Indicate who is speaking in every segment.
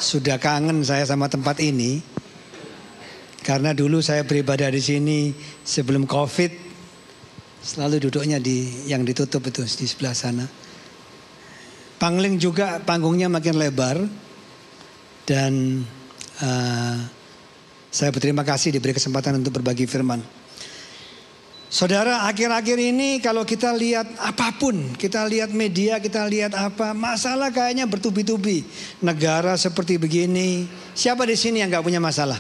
Speaker 1: Sudah kangen saya sama tempat ini. Karena dulu saya beribadah di sini sebelum COVID. Selalu duduknya di yang ditutup itu di sebelah sana. Pangling juga panggungnya makin lebar. Dan saya berterima kasih diberi kesempatan untuk berbagi firman. Saudara, akhir-akhir ini kalau kita lihat apapun, kita lihat media, kita lihat apa, masalah kayaknya bertubi-tubi. Negara seperti begini, siapa di sini yang nggak punya masalah?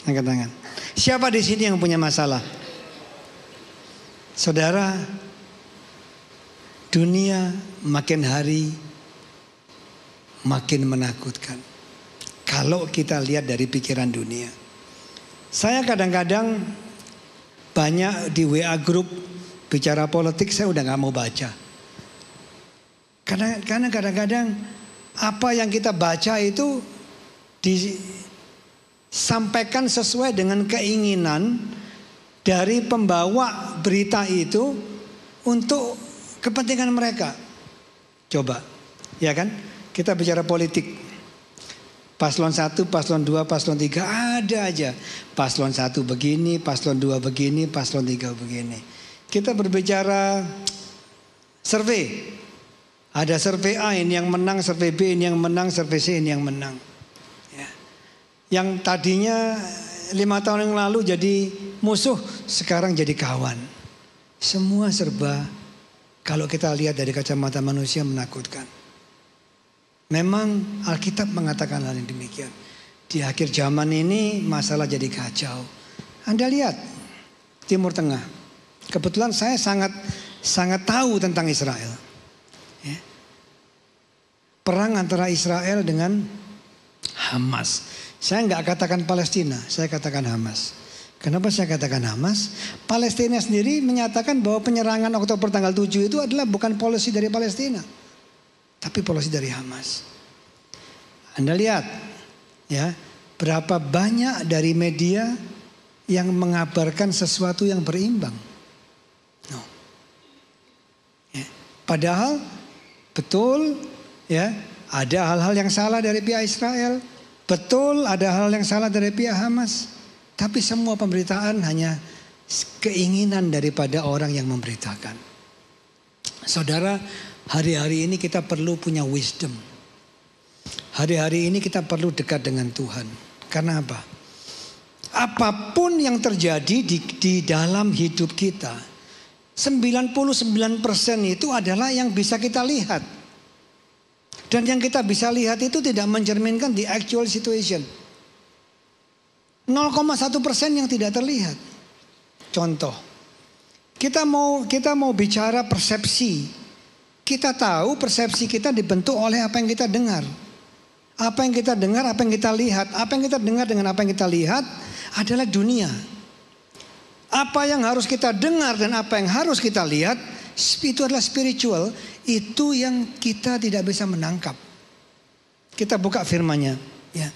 Speaker 1: Angkat tangan. Siapa di sini yang punya masalah? Saudara, dunia makin hari makin menakutkan. Kalau kita lihat dari pikiran dunia. Saya kadang-kadang banyak di WA group bicara politik, saya udah gak mau baca. Karena kadang-kadang apa yang kita baca itu disampaikan sesuai dengan keinginan dari pembawa berita itu untuk kepentingan mereka. Coba, ya kan? Kita bicara politik. Paslon 1, paslon 2, paslon 3 ada aja. Paslon 1 begini, paslon 2 begini, paslon 3 begini. Kita berbicara survei. Ada survei A ini yang menang, survei B ini yang menang, survei C ini yang menang. Ya. Yang tadinya 5 tahun yang lalu jadi musuh, sekarang jadi kawan. Semua serba kalau kita lihat dari kacamata manusia menakutkan. Memang Alkitab mengatakan hal yang demikian. Di akhir zaman ini masalah jadi kacau. Anda lihat Timur Tengah. Kebetulan saya sangat tahu tentang Israel. Ya. Perang antara Israel dengan Hamas. Saya nggak katakan Palestina, saya katakan Hamas. Kenapa saya katakan Hamas? Palestina sendiri menyatakan bahwa penyerangan Oktober tanggal 7 itu adalah bukan polisi dari Palestina, tapi polisi dari Hamas. Anda lihat ya, berapa banyak dari media yang mengabarkan sesuatu yang berimbang. No. Ya. Padahal betul ya, ada hal-hal yang salah dari pihak Israel, betul ada hal yang salah dari pihak Hamas, tapi semua pemberitaan hanya keinginan daripada orang yang memberitakan. Saudara, hari-hari ini kita perlu punya wisdom. Hari-hari ini kita perlu dekat dengan Tuhan. Karena apa? Apapun yang terjadi di dalam hidup kita, 99% itu adalah yang bisa kita lihat. Dan yang kita bisa lihat itu tidak mencerminkan the actual situation. 0,1% yang tidak terlihat. Contoh, kita mau bicara persepsi. Kita tahu persepsi kita dibentuk oleh apa yang kita dengar. Apa yang kita dengar, apa yang kita lihat. Apa yang kita dengar dengan apa yang kita lihat adalah dunia. Apa yang harus kita dengar dan apa yang harus kita lihat, itu adalah spiritual. Itu yang kita tidak bisa menangkap. Kita buka firman-Nya. Ya.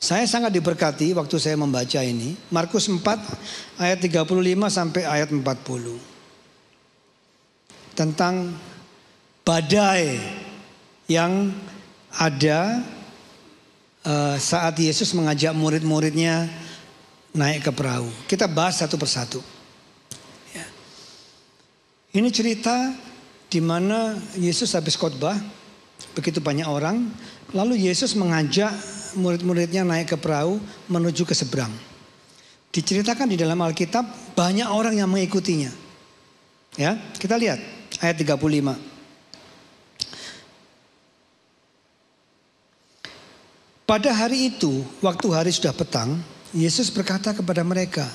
Speaker 1: Saya sangat diberkati waktu saya membaca ini. Markus 4 ayat 35 sampai ayat 40. Tentang badai yang ada saat Yesus mengajak murid-muridnya naik ke perahu. Kita bahas satu persatu. Ya. Ini cerita di mana Yesus habis khotbah, begitu banyak orang, lalu Yesus mengajak murid-muridnya naik ke perahu menuju ke seberang. Diceritakan di dalam Alkitab banyak orang yang mengikutinya. Ya, kita lihat ayat 35. Pada hari itu, waktu hari sudah petang, Yesus berkata kepada mereka,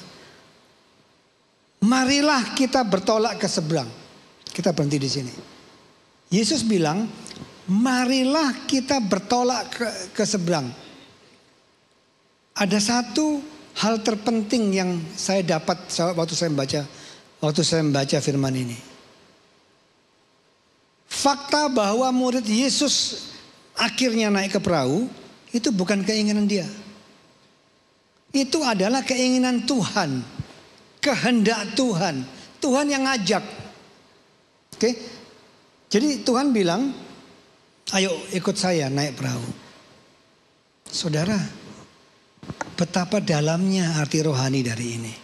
Speaker 1: marilah kita bertolak ke seberang. Kita berhenti di sini. Yesus bilang, marilah kita bertolak ke seberang. Ada satu hal terpenting yang saya dapat waktu saya membaca firman ini. Fakta bahwa murid Yesus akhirnya naik ke perahu, itu bukan keinginan dia. Itu adalah keinginan Tuhan. Kehendak Tuhan. Tuhan yang ngajak. Oke. Jadi Tuhan bilang, Ayo ikut saya naik perahu. Saudara, betapa dalamnya arti rohani dari ini.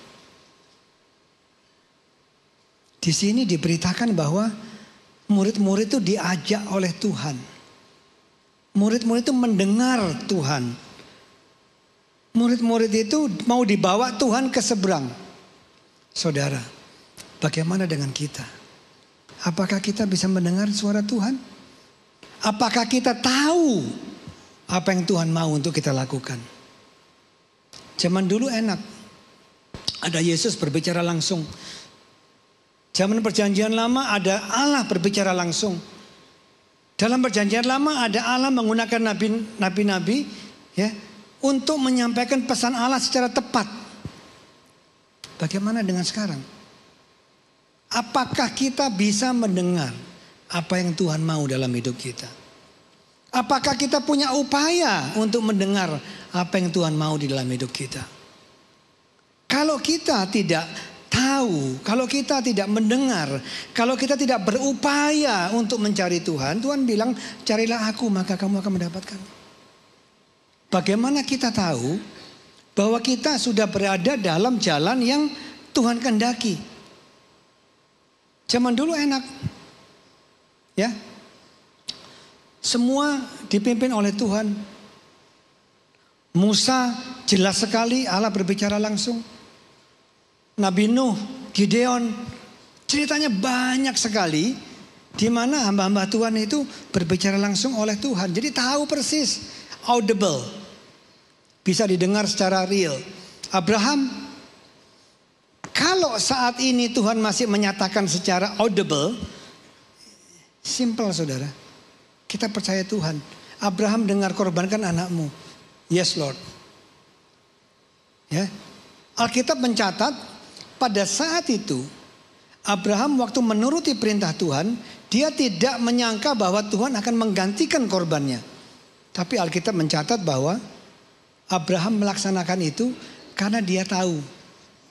Speaker 1: Di sini diberitakan bahwa murid-murid itu diajak oleh Tuhan. Murid-murid itu mendengar Tuhan. Murid-murid itu mau dibawa Tuhan ke seberang. Saudara, bagaimana dengan kita? Apakah kita bisa mendengar suara Tuhan? Apakah kita tahu apa yang Tuhan mau untuk kita lakukan? Zaman dulu enak. Ada Yesus berbicara langsung. Zaman perjanjian lama ada Allah berbicara langsung. Dalam perjanjian lama ada Allah menggunakan nabi-nabi ya, untuk menyampaikan pesan Allah secara tepat. Bagaimana dengan sekarang? Apakah kita bisa mendengar apa yang Tuhan mau dalam hidup kita? Apakah kita punya upaya untuk mendengar apa yang Tuhan mau di dalam hidup kita? Kalau kita tidak tahu, kalau kita tidak mendengar, kalau kita tidak berupaya untuk mencari Tuhan, Tuhan bilang, carilah aku maka kamu akan mendapatkan. Bagaimana kita tahu bahwa kita sudah berada dalam jalan yang Tuhan kehendaki? Zaman dulu enak, ya, semua dipimpin oleh Tuhan. Musa jelas sekali Allah berbicara langsung. Nabi Nuh, Gideon, ceritanya banyak sekali di mana hamba-hamba Tuhan itu berbicara langsung oleh Tuhan. Jadi tahu persis, audible, bisa didengar secara real. Abraham, kalau saat ini Tuhan masih menyatakan secara audible, simple saudara, kita percaya Tuhan. Abraham dengar, korbankan anakmu. Yes Lord. Ya, Alkitab mencatat pada saat itu Abraham waktu menuruti perintah Tuhan, dia tidak menyangka bahwa Tuhan akan menggantikan korbannya. Tapi Alkitab mencatat bahwa Abraham melaksanakan itu karena dia tahu,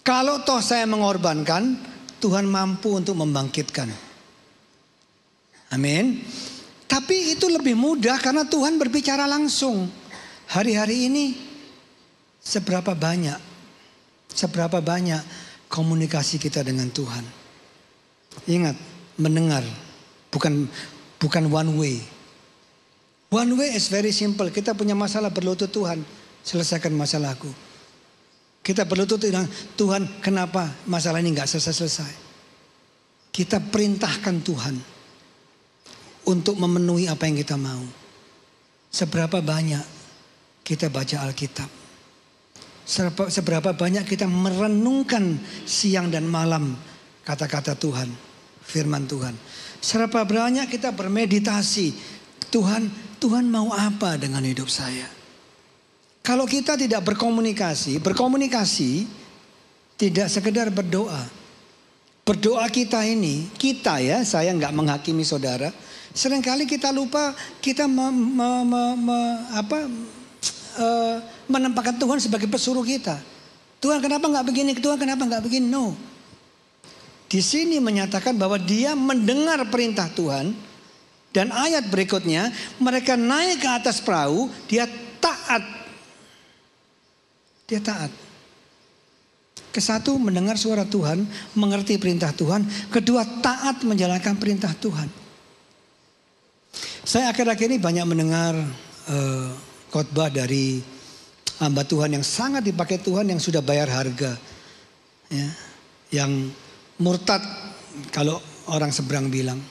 Speaker 1: kalau toh saya mengorbankan, Tuhan mampu untuk membangkitkan. Amin. Tapi itu lebih mudah karena Tuhan berbicara langsung. Hari-hari ini seberapa banyak komunikasi kita dengan Tuhan. Ingat, mendengar bukan one way. One way is very simple. Kita punya masalah, berlutut, Tuhan, selesaikan masalahku. Kita berlutut bilang, Tuhan, kenapa masalah ini nggak selesai? Kita perintahkan Tuhan untuk memenuhi apa yang kita mau. Seberapa banyak kita baca Alkitab? Seberapa banyak kita merenungkan siang dan malam kata-kata Tuhan, firman Tuhan. Seberapa banyak kita bermeditasi, Tuhan mau apa dengan hidup saya? Kalau kita tidak berkomunikasi tidak sekedar berdoa. Berdoa kita ini, saya nggak menghakimi saudara. Seringkali kita lupa kita menempatkan Tuhan sebagai pesuruh kita. Tuhan kenapa nggak begini? Tuhan kenapa nggak begini? No. Di sini menyatakan bahwa dia mendengar perintah Tuhan. Dan ayat berikutnya, mereka naik ke atas perahu, dia taat. Dia taat. Kesatu, mendengar suara Tuhan, mengerti perintah Tuhan. Kedua, taat menjalankan perintah Tuhan. Saya akhir-akhir ini banyak mendengar khotbah dari hamba Tuhan yang sangat dipakai Tuhan, yang sudah bayar harga, ya, yang murtad kalau orang seberang bilang,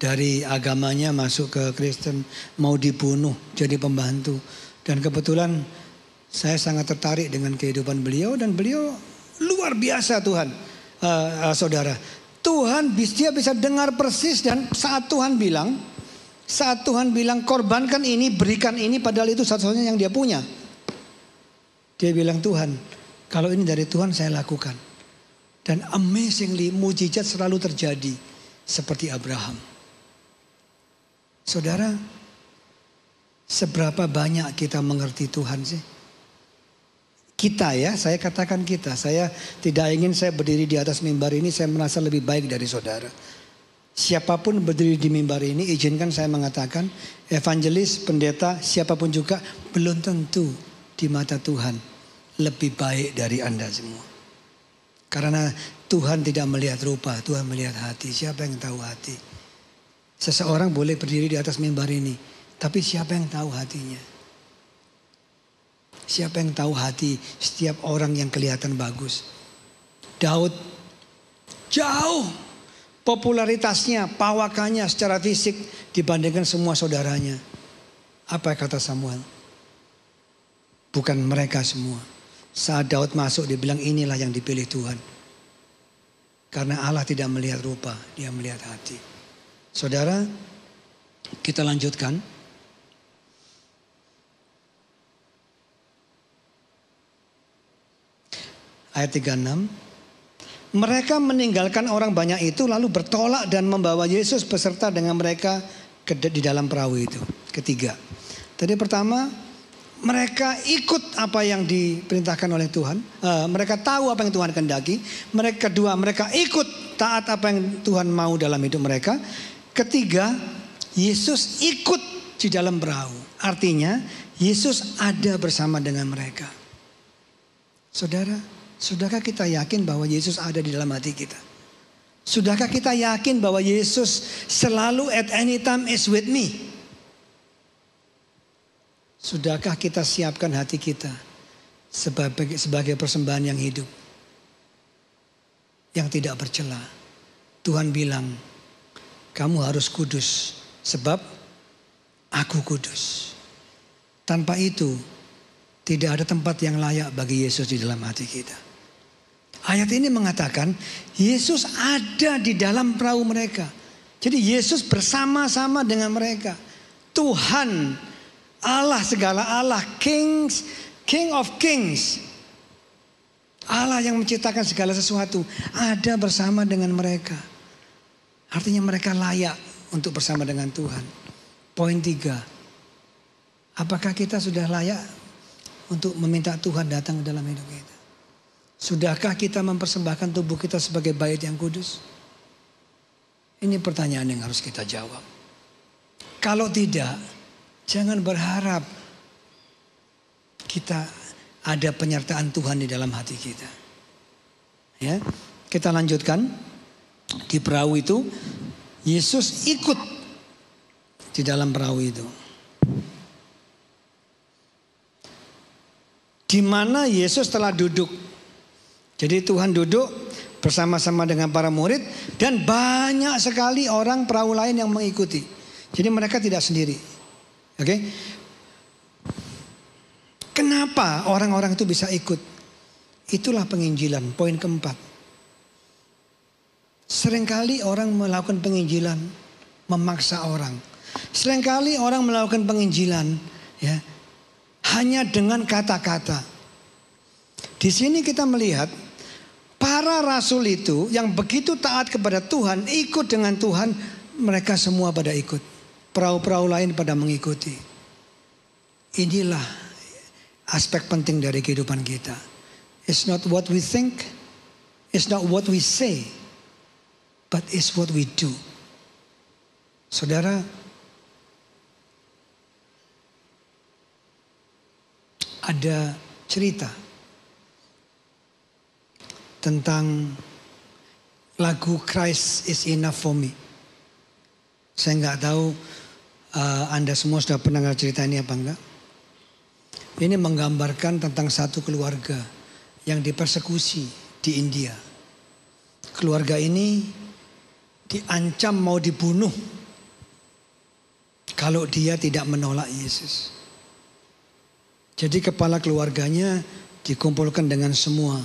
Speaker 1: dari agamanya masuk ke Kristen, mau dibunuh jadi pembantu. Dan kebetulan saya sangat tertarik dengan kehidupan beliau, dan beliau luar biasa Tuhan, saudara. Dia bisa dengar persis, dan saat Tuhan bilang korbankan ini, berikan ini, padahal itu satu-satunya yang dia punya. Dia bilang, Tuhan, kalau ini dari Tuhan saya lakukan. Dan amazingly, mujizat selalu terjadi seperti Abraham. Saudara, seberapa banyak kita mengerti Tuhan sih? Kita, ya, saya katakan kita. Saya tidak ingin saya berdiri di atas mimbar ini saya merasa lebih baik dari saudara. Siapapun berdiri di mimbar ini, izinkan saya mengatakan, evangelis, pendeta, siapapun juga belum tentu di mata Tuhan lebih baik dari Anda semua. Karena Tuhan tidak melihat rupa, Tuhan melihat hati. Siapa yang tahu hati? Seseorang boleh berdiri di atas mimbar ini, tapi siapa yang tahu hatinya? Siapa yang tahu hati setiap orang yang kelihatan bagus? Daud jauh popularitasnya, pawakannya secara fisik dibandingkan semua saudaranya. Apa kata Samuel? Bukan mereka semua. Saat Daud masuk dibilang inilah yang dipilih Tuhan. Karena Allah tidak melihat rupa, dia melihat hati. Saudara, kita lanjutkan. Ayat 36. Mereka meninggalkan orang banyak itu lalu bertolak dan membawa Yesus beserta dengan mereka di dalam perahu itu. Ketiga. Tadi pertama, mereka ikut apa yang diperintahkan oleh Tuhan. Mereka tahu apa yang Tuhan kehendaki. Kedua, mereka ikut taat apa yang Tuhan mau dalam hidup mereka. Ketiga, Yesus ikut di dalam perahu. Artinya, Yesus ada bersama dengan mereka. Saudara, sudahkah kita yakin bahwa Yesus ada di dalam hati kita? Sudahkah kita yakin bahwa Yesus selalu at any time is with me? Sudahkah kita siapkan hati kita sebagai persembahan yang hidup, yang tidak bercela? Tuhan bilang, kamu harus kudus sebab aku kudus. Tanpa itu tidak ada tempat yang layak bagi Yesus di dalam hati kita. Ayat ini mengatakan Yesus ada di dalam perahu mereka. Jadi Yesus bersama-sama dengan mereka. Tuhan Allah segala Allah, King of Kings, Allah yang menciptakan segala sesuatu ada bersama dengan mereka. Artinya mereka layak untuk bersama dengan Tuhan. Poin 3. Apakah kita sudah layak untuk meminta Tuhan datang dalam hidup kita? Sudahkah kita mempersembahkan tubuh kita sebagai bait yang kudus? Ini pertanyaan yang harus kita jawab. Kalau tidak, jangan berharap kita ada penyertaan Tuhan di dalam hati kita. Ya, kita lanjutkan. Di perahu itu, Yesus ikut di dalam perahu itu. Di mana Yesus telah duduk. Jadi Tuhan duduk bersama-sama dengan para murid dan banyak sekali orang perahu lain yang mengikuti. Jadi mereka tidak sendiri. Oke? Kenapa orang-orang itu bisa ikut? Itulah penginjilan, poin keempat. Seringkali orang melakukan penginjilan memaksa orang. Seringkali orang melakukan penginjilan ya hanya dengan kata-kata. Di sini kita melihat para rasul itu yang begitu taat kepada Tuhan, ikut dengan Tuhan, mereka semua pada ikut. Perahu-perahu lain pada mengikuti. Inilah aspek penting dari kehidupan kita. It's not what we think, it's not what we say, but it's what we do. Saudara, ada cerita tentang lagu Christ is Enough for Me. Saya nggak tahu Anda semua sudah pernah dengar cerita ini apa enggak. Ini menggambarkan tentang satu keluarga yang dipersekusi di India. Keluarga ini diancam mau dibunuh kalau dia tidak menolak Yesus. Jadi kepala keluarganya dikumpulkan dengan semua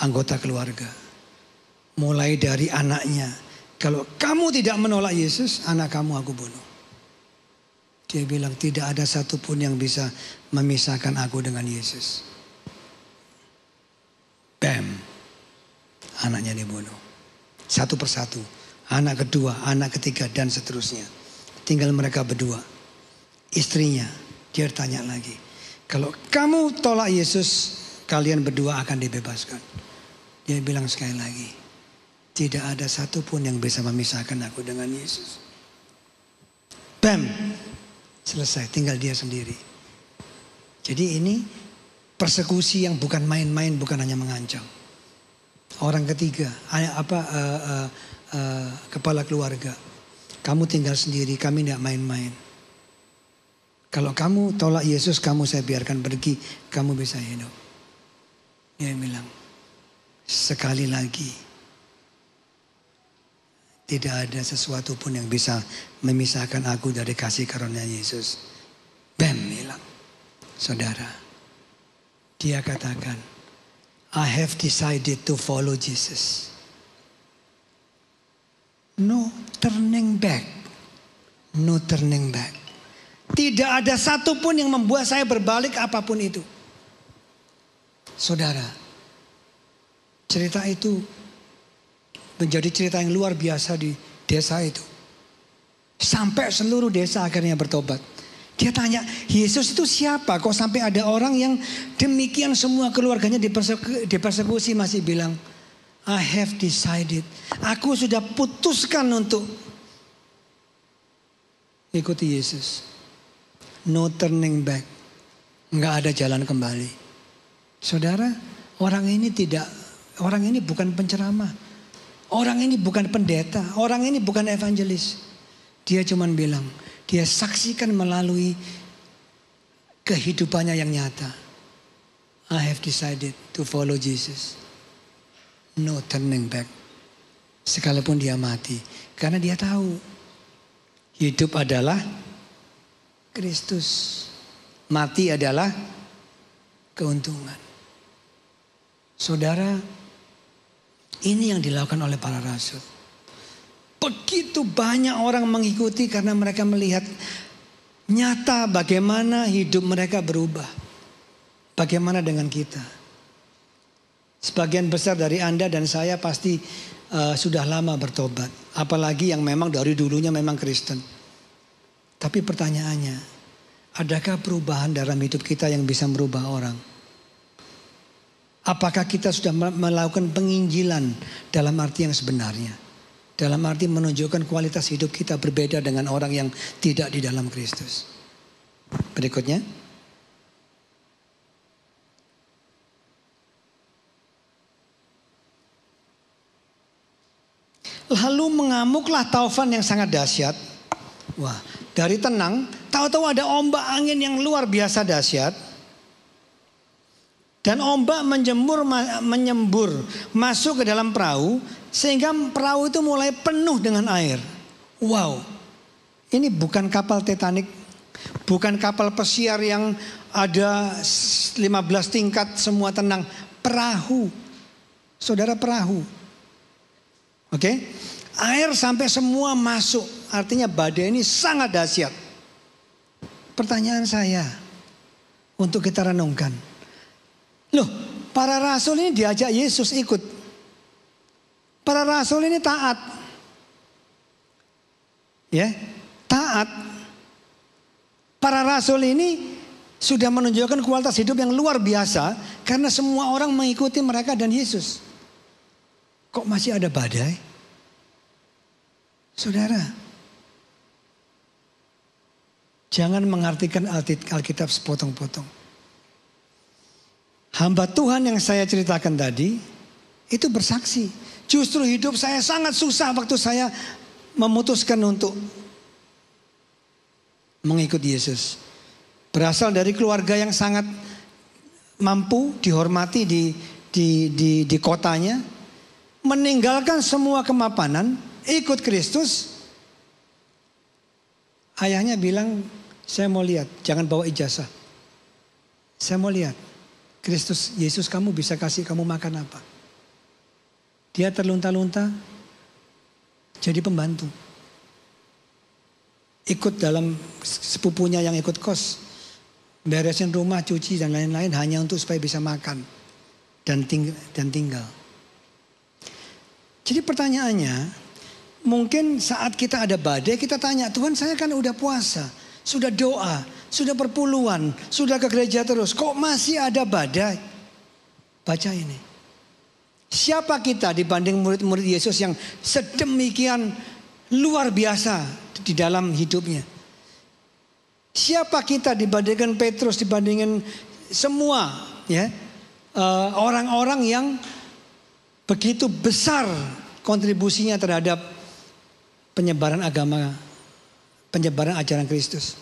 Speaker 1: anggota keluarga. Mulai dari anaknya. Kalau kamu tidak menolak Yesus, anak kamu aku bunuh. Dia bilang tidak ada satupun yang bisa memisahkan aku dengan Yesus. Bam. Anaknya dibunuh. Satu persatu. Anak kedua, anak ketiga dan seterusnya. Tinggal mereka berdua. Istrinya, dia tanya lagi. Kalau kamu tolak Yesus, kalian berdua akan dibebaskan. Dia bilang sekali lagi. Tidak ada satupun yang bisa memisahkan aku dengan Yesus. Bam, selesai, tinggal dia sendiri. Jadi ini persekusi yang bukan main-main, bukan hanya mengancam. Orang ketiga, kepala keluarga. Kamu tinggal sendiri, kami tidak main-main. Kalau kamu tolak Yesus, kamu saya biarkan pergi, kamu bisa hidup. Dia bilang, sekali lagi, tidak ada sesuatu pun yang bisa memisahkan aku dari kasih karunia Yesus. Bam, hilang. Saudara, dia katakan, I have decided to follow Jesus. No turning back. No turning back. Tidak ada satupun yang membuat saya berbalik apapun itu. Saudara, cerita itu menjadi cerita yang luar biasa di desa itu. Sampai seluruh desa akhirnya bertobat. Dia tanya, Yesus itu siapa? Kok sampai ada orang yang demikian semua keluarganya dipersekusi masih bilang, I have decided. Aku sudah putuskan untuk ikuti Yesus. No turning back. Enggak ada jalan kembali. Saudara, orang ini bukan penceramah. Orang ini bukan pendeta. Orang ini bukan evangelis. Dia cuma bilang, dia saksikan melalui kehidupannya yang nyata. I have decided to follow Jesus. No turning back. Sekalipun dia mati. Karena dia tahu hidup adalah Kristus. Mati adalah keuntungan. Saudara, ini yang dilakukan oleh para rasul. Begitu banyak orang mengikuti karena mereka melihat nyata bagaimana hidup mereka berubah. Bagaimana dengan kita? Sebagian besar dari Anda dan saya pasti sudah lama bertobat. Apalagi yang memang dari dulunya memang Kristen. Tapi pertanyaannya, adakah perubahan dalam hidup kita yang bisa merubah orang? Apakah kita sudah melakukan penginjilan dalam arti yang sebenarnya? Dalam arti menunjukkan kualitas hidup kita berbeda dengan orang yang tidak di dalam Kristus. Berikutnya. Lalu mengamuklah taufan yang sangat dahsyat. Wah, dari tenang, tahu-tahu ada ombak angin yang luar biasa dahsyat. Dan ombak menyembur masuk ke dalam perahu. Sehingga perahu itu mulai penuh dengan air. Wow. Ini bukan kapal Titanic. Bukan kapal pesiar yang ada 15 tingkat semua tenang. Perahu. Saudara, perahu. Oke. Air sampai semua masuk. Artinya badai ini sangat dahsyat. Pertanyaan saya untuk kita renungkan. Loh, para rasul ini diajak Yesus ikut. Para rasul ini taat. Ya, taat. Para rasul ini sudah menunjukkan kualitas hidup yang luar biasa karena semua orang mengikuti mereka dan Yesus. Kok masih ada badai? Saudara, jangan mengartikan Alkitab sepotong-potong. Hamba Tuhan yang saya ceritakan tadi itu bersaksi. Justru hidup saya sangat susah waktu saya memutuskan untuk mengikuti Yesus. Berasal dari keluarga yang sangat mampu, dihormati di kotanya. Meninggalkan semua kemapanan, ikut Kristus. Ayahnya bilang, saya mau lihat, jangan bawa ijazah. Saya mau lihat. Kristus, Yesus kamu bisa kasih kamu makan apa? Dia terlunta-lunta jadi pembantu. Ikut dalam sepupunya yang ikut kos. Beresin rumah, cuci dan lain-lain hanya untuk supaya bisa makan. Dan tinggal. Jadi pertanyaannya, mungkin saat kita ada badai kita tanya, Tuhan saya kan udah puasa, sudah doa, sudah perpuluhan, sudah ke gereja terus. Kok masih ada badai? Baca ini. Siapa kita dibanding murid-murid Yesus yang sedemikian luar biasa di dalam hidupnya? Siapa kita dibandingkan Petrus, dibandingkan semua ya orang-orang yang begitu besar kontribusinya terhadap penyebaran agama, penyebaran ajaran Kristus.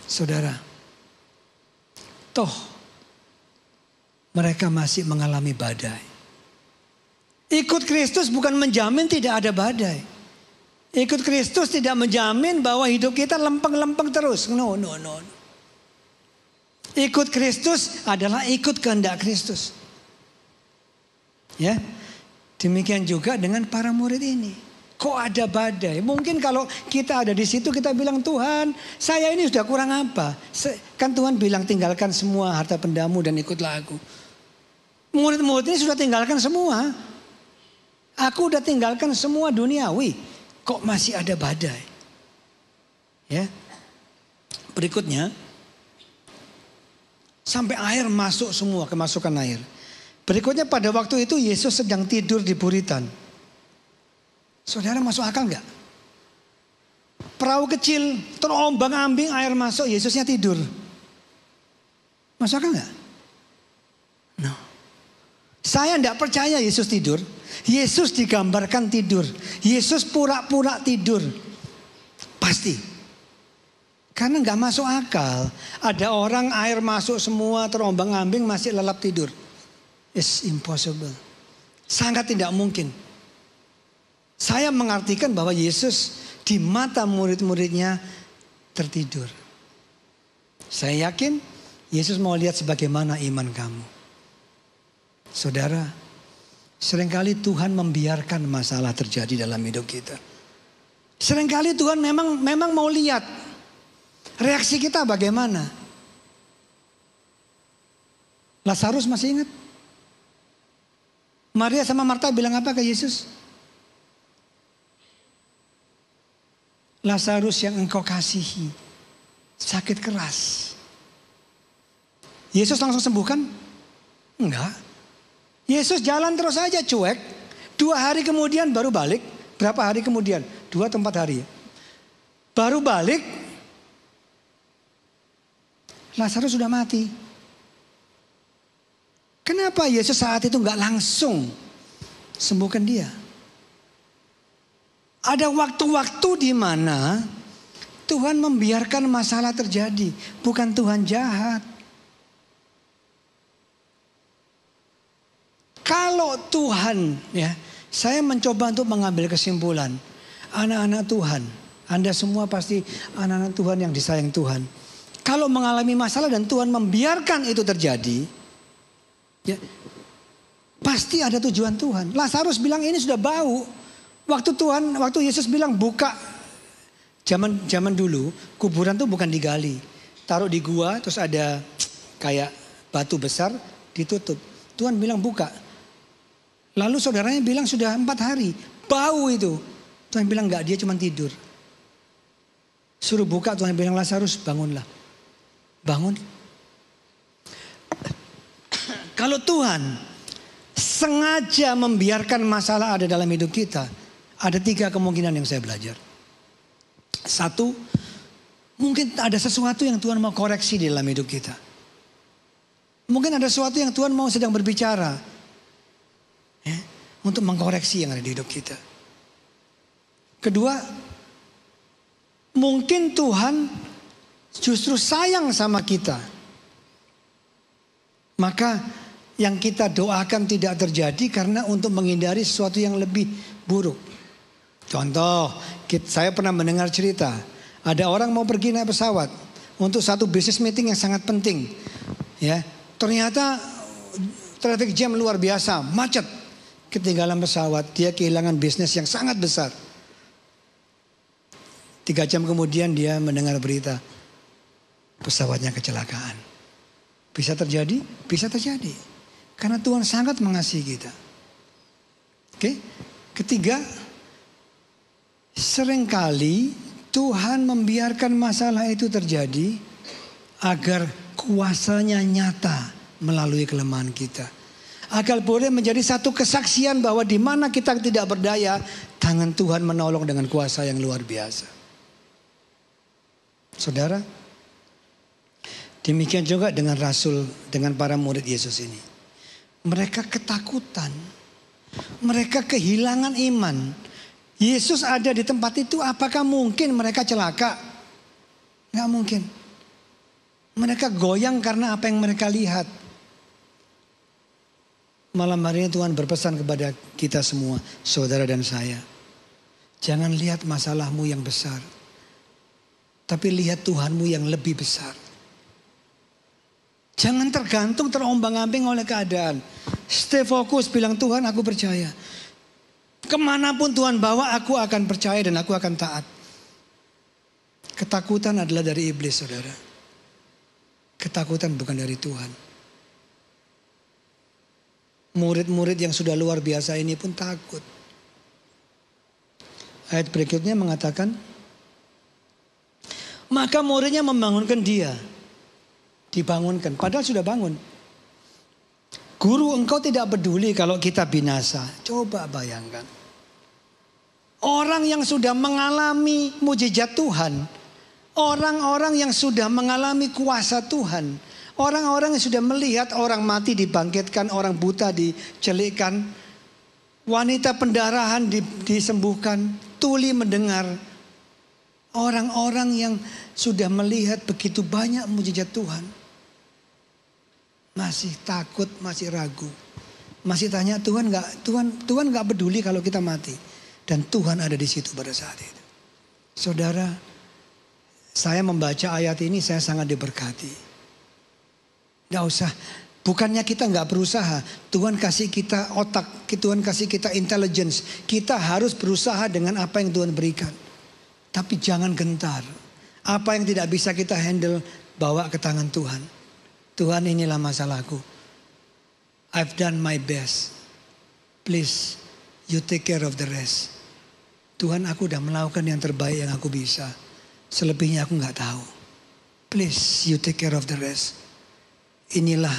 Speaker 1: Saudara, toh mereka masih mengalami badai. Ikut Kristus bukan menjamin tidak ada badai. Ikut Kristus tidak menjamin bahwa hidup kita lempeng-lempeng terus. No. Ikut Kristus adalah ikut kehendak Kristus. Ya, demikian juga dengan para murid ini. Kok ada badai? Mungkin kalau kita ada di situ kita bilang, Tuhan, saya ini sudah kurang apa? Kan Tuhan bilang tinggalkan semua harta bendamu dan ikutlah aku. Murid-murid ini sudah tinggalkan semua. Aku udah tinggalkan semua duniawi. Kok masih ada badai? Ya. Berikutnya, sampai air masuk semua, kemasukan air. Berikutnya pada waktu itu Yesus sedang tidur di buritan. Saudara, masuk akal nggak? Perahu kecil terombang-ambing, air masuk, Yesusnya tidur. Masuk akal nggak? No. Saya tidak percaya Yesus tidur. Yesus digambarkan tidur. Yesus pura-pura tidur. Pasti. Karena nggak masuk akal. Ada orang air masuk semua terombang-ambing masih lelap tidur. It's impossible. Sangat tidak mungkin. Saya mengartikan bahwa Yesus di mata murid-muridnya tertidur. Saya yakin Yesus mau lihat sebagaimana iman kamu. Saudara, seringkali Tuhan membiarkan masalah terjadi dalam hidup kita. Seringkali Tuhan memang mau lihat reaksi kita bagaimana. Lazarus masih ingat? Maria sama Marta bilang apa ke Yesus? Lazarus yang engkau kasihi sakit keras. Yesus langsung sembuhkan? Enggak. Yesus jalan terus saja cuek. 2 hari kemudian baru balik. Berapa hari kemudian? 2 atau 4 hari. Baru balik. Lazarus sudah mati. Kenapa Yesus saat itu nggak langsung sembuhkan dia? Ada waktu-waktu di mana Tuhan membiarkan masalah terjadi. Bukan Tuhan jahat. Kalau Tuhan, ya, saya mencoba untuk mengambil kesimpulan. Anak-anak Tuhan, Anda semua pasti anak-anak Tuhan yang disayang Tuhan. Kalau mengalami masalah dan Tuhan membiarkan itu terjadi, ya, pasti ada tujuan Tuhan. Lazarus bilang ini sudah bau. Waktu Yesus bilang buka, zaman dulu kuburan tuh bukan digali, taruh di gua terus ada kayak batu besar ditutup. Tuhan bilang buka. Lalu saudaranya bilang sudah 4 hari, bau itu. Tuhan bilang enggak, dia cuma tidur. Suruh buka, Tuhan bilang Lazarus bangunlah. Bangun. Kalau Tuhan sengaja membiarkan masalah ada dalam hidup kita, ada 3 kemungkinan yang saya belajar. 1, mungkin ada sesuatu yang Tuhan mau koreksi di dalam hidup kita. Mungkin ada sesuatu yang Tuhan mau sedang berbicara, ya, untuk mengkoreksi yang ada di hidup kita. Kedua, mungkin Tuhan justru sayang sama kita. Maka yang kita doakan tidak terjadi karena untuk menghindari sesuatu yang lebih buruk. Contoh, saya pernah mendengar cerita. Ada orang mau pergi naik pesawat untuk satu business meeting yang sangat penting. Ya, ternyata traffic jam luar biasa, macet. Ketinggalan pesawat, dia kehilangan bisnis yang sangat besar. 3 jam kemudian dia mendengar berita pesawatnya kecelakaan. Bisa terjadi? Bisa terjadi. Karena Tuhan sangat mengasihi kita. Oke. Ketiga, seringkali Tuhan membiarkan masalah itu terjadi agar kuasanya nyata melalui kelemahan kita. Agar boleh menjadi satu kesaksian bahwa di mana kita tidak berdaya, tangan Tuhan menolong dengan kuasa yang luar biasa. Saudara, demikian juga dengan rasul, dengan para murid Yesus ini. Mereka ketakutan. Mereka kehilangan iman. Yesus ada di tempat itu, apakah mungkin mereka celaka? Nggak mungkin. Mereka goyang karena apa yang mereka lihat. Malam hari ini Tuhan berpesan kepada kita semua, saudara dan saya. Jangan lihat masalahmu yang besar, tapi lihat Tuhanmu yang lebih besar. Jangan tergantung, terombang-ambing oleh keadaan. Stay fokus, bilang Tuhan aku percaya. Kemanapun Tuhan bawa, aku akan percaya dan aku akan taat. Ketakutan adalah dari iblis, saudara. Ketakutan bukan dari Tuhan. Murid-murid yang sudah luar biasa ini pun takut. Ayat berikutnya mengatakan, maka muridnya membangunkan dia. Dibangunkan, padahal sudah bangun. Guru, engkau tidak peduli kalau kita binasa. Coba bayangkan. Orang yang sudah mengalami mujizat Tuhan. Orang-orang yang sudah mengalami kuasa Tuhan. Orang-orang yang sudah melihat orang mati dibangkitkan, orang buta dicelikkan, wanita pendarahan disembuhkan, tuli mendengar. Orang-orang yang sudah melihat begitu banyak mujizat Tuhan. Masih takut, masih ragu. Masih tanya Tuhan nggak peduli kalau kita mati. Dan Tuhan ada di situ pada saat itu. Saudara, saya membaca ayat ini saya sangat diberkati. Gak usah, bukannya kita gak berusaha. Tuhan kasih kita otak, Tuhan kasih kita intelligence. Kita harus berusaha dengan apa yang Tuhan berikan. Tapi jangan gentar. Apa yang tidak bisa kita handle, bawa ke tangan Tuhan. Tuhan, inilah masalahku. I've done my best. Please, you take care of the rest. Tuhan, aku udah melakukan yang terbaik yang aku bisa. Selebihnya aku gak tahu. Please, you take care of the rest. Inilah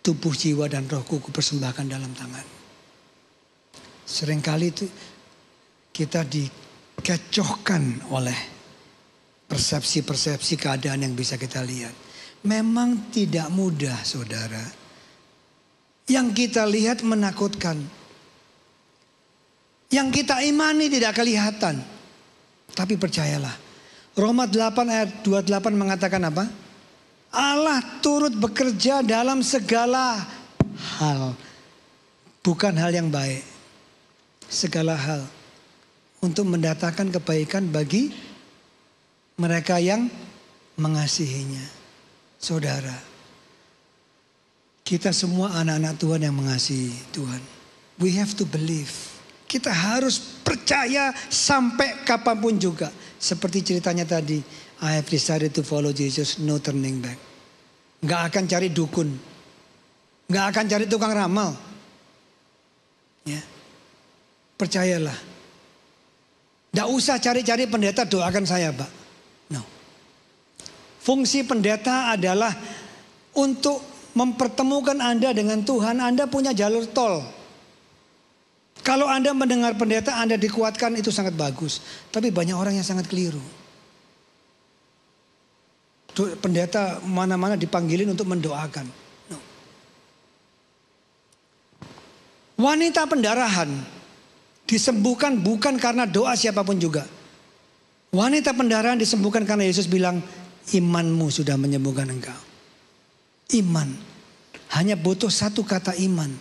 Speaker 1: tubuh, jiwa, dan rohku kupersembahkan dalam tangan. Seringkali itu kita dikecohkan oleh persepsi-persepsi keadaan yang bisa kita lihat. Memang tidak mudah, saudara. Yang kita lihat menakutkan. Yang kita imani tidak kelihatan. Tapi percayalah. Roma 8 ayat 28 mengatakan apa? Allah turut bekerja dalam segala hal. Bukan hal yang baik. Segala hal. Untuk mendatangkan kebaikan bagi mereka yang mengasihinya. Saudara. Kita semua anak-anak Tuhan yang mengasihi Tuhan. We have to believe. Kita harus percaya sampai kapanpun juga. Seperti ceritanya tadi. I have decided to follow Jesus, no turning back. Gak akan cari dukun. Gak akan cari tukang ramal. Ya. Percayalah. Gak usah cari-cari pendeta, doakan saya, Pak. No. Fungsi pendeta adalah untuk mempertemukan Anda dengan Tuhan. Anda punya jalur tol. Kalau Anda mendengar pendeta, Anda dikuatkan, itu sangat bagus. Tapi banyak orang yang sangat keliru. Pendeta mana-mana dipanggilin untuk mendoakan. No. Wanita pendarahan disembuhkan bukan karena doa siapapun juga. Wanita pendarahan disembuhkan karena Yesus bilang, imanmu sudah menyembuhkan engkau. Iman. Hanya butuh satu kata iman.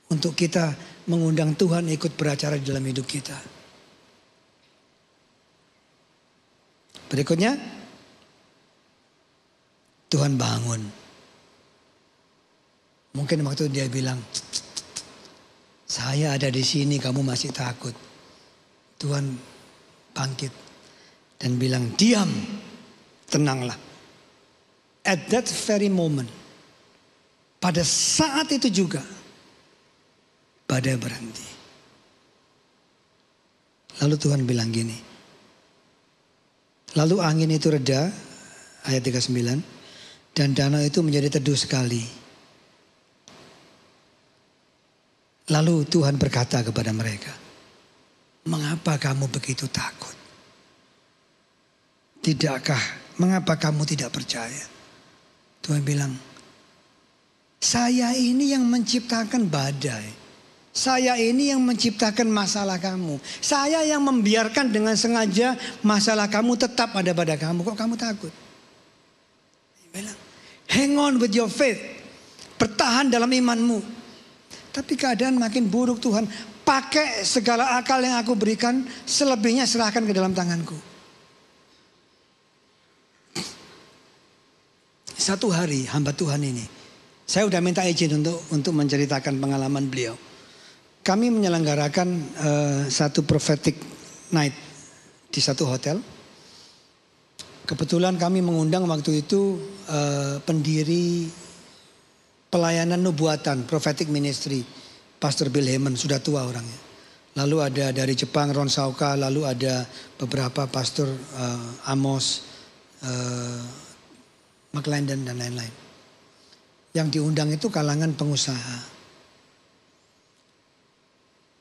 Speaker 1: Untuk kita mengundang Tuhan ikut beracara di dalam hidup kita. Berikutnya, Tuhan bangun. Mungkin waktu dia bilang, saya ada di sini, kamu masih takut. Tuhan bangkit dan bilang, diam, tenanglah. At that very moment, pada saat itu juga, badai berhenti. Lalu Tuhan bilang gini, lalu angin itu reda, ayat 39, dan danau itu menjadi teduh sekali. Lalu Tuhan berkata kepada mereka, mengapa kamu begitu takut? Tidakkah, mengapa kamu tidak percaya? Tuhan bilang, saya ini yang menciptakan badai. Saya ini yang menciptakan masalah kamu. Saya yang membiarkan dengan sengaja masalah kamu tetap ada pada kamu. Kok kamu takut? Dia bilang, hang on with your faith. Bertahan dalam imanmu. Tapi keadaan makin buruk Tuhan. Pakai segala akal yang aku berikan. Selebihnya serahkan ke dalam tanganku. Satu hari hamba Tuhan ini, saya udah minta izin untuk menceritakan pengalaman beliau. Kami menyelenggarakan satu prophetic night di satu hotel. Kebetulan kami mengundang waktu itu pendiri pelayanan nubuatan prophetic ministry, Pastor Bill Heyman, sudah tua orangnya. Lalu ada dari Jepang Ron Sauka, lalu ada beberapa pastor Amos, McLendon dan lain-lain. Yang diundang itu kalangan pengusaha.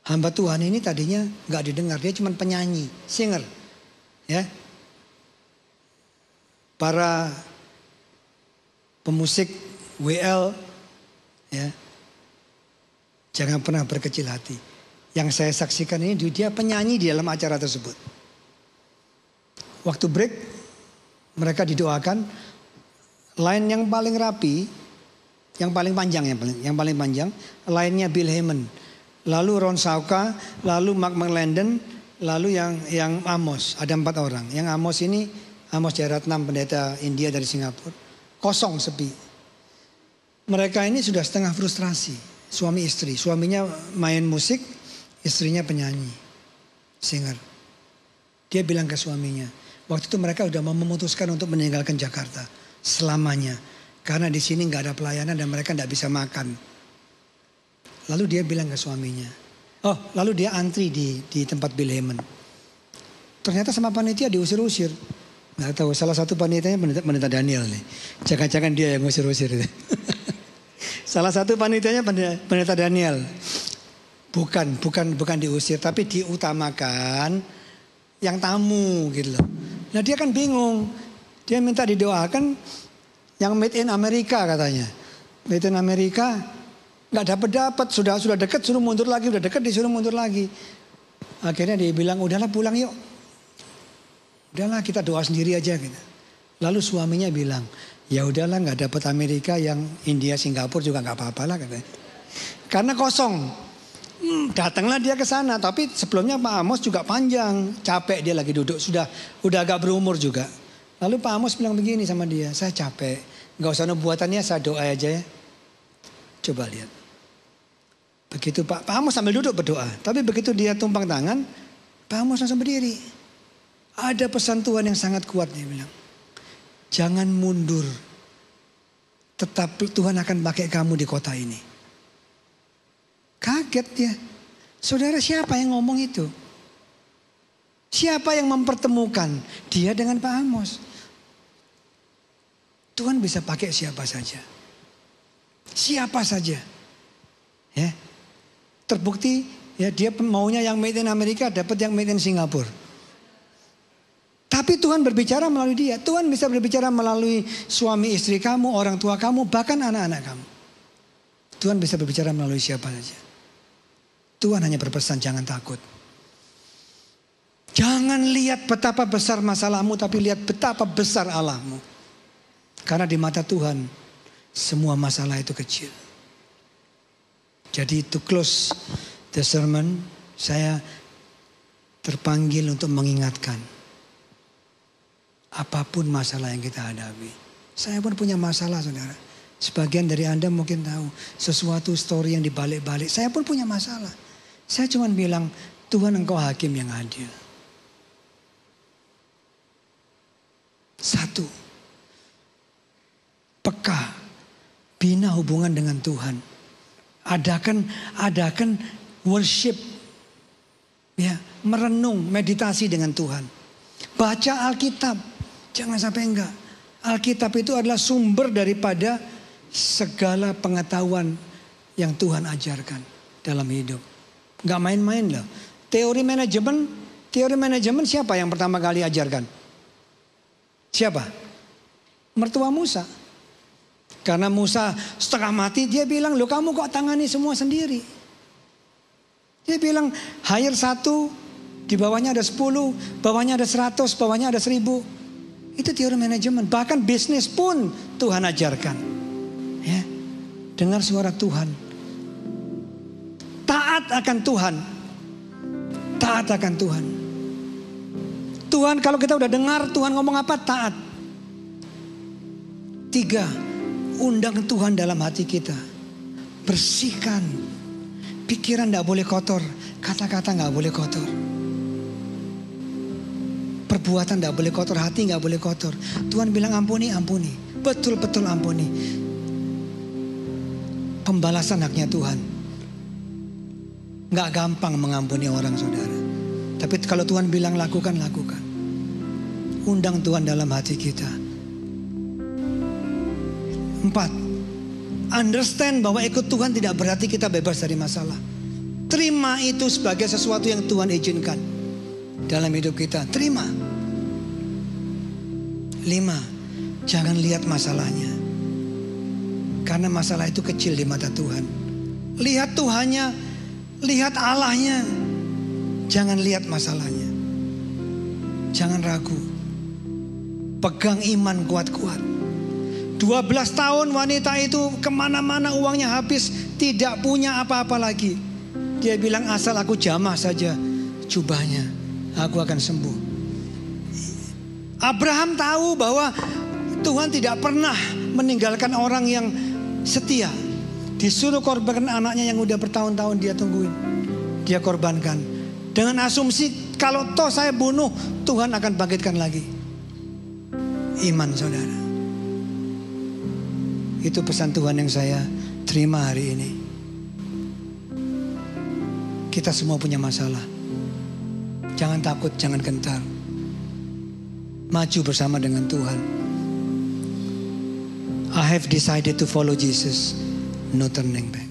Speaker 1: Hamba Tuhan ini tadinya nggak didengar, dia cuma penyanyi, singer, ya. Para pemusik WL, ya, jangan pernah berkecil hati. Yang saya saksikan ini dia penyanyi di dalam acara tersebut. Waktu break, mereka didoakan. Line yang paling rapi, yang paling panjang, lainnya Bill Heyman, lalu Ron Sauka, lalu Mark McLendon, lalu yang Amos, ada 4 orang. Yang Amos ini, Amos Jayaratnam, pendeta India dari Singapura, kosong, sepi. Mereka ini sudah setengah frustrasi, suami istri. Suaminya main musik, istrinya penyanyi, singer. Dia bilang ke suaminya, waktu itu mereka sudah memutuskan untuk meninggalkan Jakarta selamanya, karena di sini nggak ada pelayanan dan mereka nggak bisa makan. Lalu dia bilang ke suaminya, lalu dia antri di tempat Bill Heyman. Ternyata sama panitia diusir-usir. Nggak tahu, salah satu panitianya pendeta Daniel nih. Jangan-jangan dia yang ngusir-usir. Salah satu panitianya pendeta Daniel. Bukan diusir, tapi diutamakan yang tamu gitu loh. Nah dia kan bingung. Dia minta didoakan yang made in Amerika katanya. Made in Amerika nggak dapat, sudah dekat suruh mundur lagi, udah dekat disuruh mundur lagi. Akhirnya dia bilang, udahlah pulang yuk. Udahlah kita doa sendiri aja gitu. Lalu suaminya bilang, ya udahlah nggak dapat Amerika, yang India Singapura juga nggak apa-apa lah katanya. Karena kosong. Datanglah dia ke sana, tapi sebelumnya Pak Amos juga panjang, capek dia lagi duduk, udah agak berumur juga. Lalu Pak Amos bilang begini sama dia, saya capek, nggak usah nubuatannya, saya doa aja ya. Coba lihat. Begitu Pak Amos sambil duduk berdoa, tapi begitu dia tumpang tangan, Pak Amos langsung berdiri. Ada pesan Tuhan yang sangat kuat, dia bilang, jangan mundur, tetap Tuhan akan pakai kamu di kota ini. Kaget dia. Saudara, siapa yang ngomong itu? Siapa yang mempertemukan dia dengan Pak Amos? Tuhan bisa pakai siapa saja. Siapa saja. Ya. Terbukti ya, dia maunya yang made in Amerika, dapat yang made in Singapura. Tapi Tuhan berbicara melalui dia. Tuhan bisa berbicara melalui suami istri kamu, orang tua kamu, bahkan anak-anak kamu. Tuhan bisa berbicara melalui siapa saja. Tuhan hanya berpesan, jangan takut. Jangan lihat betapa besar masalahmu, tapi lihat betapa besar Allahmu. Karena di mata Tuhan, semua masalah itu kecil. Jadi to close the sermon, saya terpanggil untuk mengingatkan. Apapun masalah yang kita hadapi. Saya pun punya masalah, saudara. Sebagian dari Anda mungkin tahu sesuatu story yang dibalik-balik. Saya pun punya masalah. Saya cuma bilang, Tuhan engkau hakim yang adil. Satu, peka, bina hubungan dengan Tuhan. Adakan worship, ya, merenung, meditasi dengan Tuhan. Baca Alkitab, jangan sampai enggak. Alkitab itu adalah sumber daripada segala pengetahuan yang Tuhan ajarkan. dalam hidup. Gak main-main loh. Teori manajemen siapa yang pertama kali ajarkan? Siapa? Mertua Musa. Karena Musa setengah mati, dia bilang, loh kamu kok tangani semua sendiri? Dia bilang, hire 1, di bawahnya ada 10, bawahnya ada 100, bawahnya ada 1000. Itu teori manajemen. Bahkan bisnis pun Tuhan ajarkan. Ya, dengar suara Tuhan. Taat akan Tuhan. Taat akan Tuhan. Tuhan kalau kita udah dengar Tuhan ngomong apa, taat. 3, undang Tuhan dalam hati kita. Bersihkan. Pikiran gak boleh kotor. Kata-kata gak boleh kotor. Perbuatan gak boleh kotor. Hati gak boleh kotor. Tuhan bilang ampuni, ampuni. Betul-betul ampuni. Pembalasan haknya Tuhan. Gak gampang mengampuni orang, saudara. Tapi kalau Tuhan bilang lakukan, lakukan. Undang Tuhan dalam hati kita. 4, understand bahwa ikut Tuhan tidak berarti kita bebas dari masalah. Terima itu sebagai sesuatu yang Tuhan izinkan dalam hidup kita. Terima. 5, jangan lihat masalahnya. Karena masalah itu kecil di mata Tuhan. Lihat Tuhannya, lihat Allahnya. Jangan lihat masalahnya. Jangan ragu. Pegang iman kuat-kuat. 12 tahun wanita itu kemana-mana uangnya habis. Tidak punya apa-apa lagi. Dia bilang asal aku jamah saja jubahnya, aku akan sembuh. Abraham tahu bahwa Tuhan tidak pernah meninggalkan orang yang setia. Disuruh korbankan anaknya yang udah bertahun-tahun dia tungguin. Dia korbankan. Dengan asumsi kalau toh saya bunuh, Tuhan akan bangkitkan lagi. Iman, saudara. Itu pesan Tuhan yang saya terima hari ini. Kita semua punya masalah. Jangan takut, jangan gentar. Maju bersama dengan Tuhan. I have decided to follow Jesus. No turning back.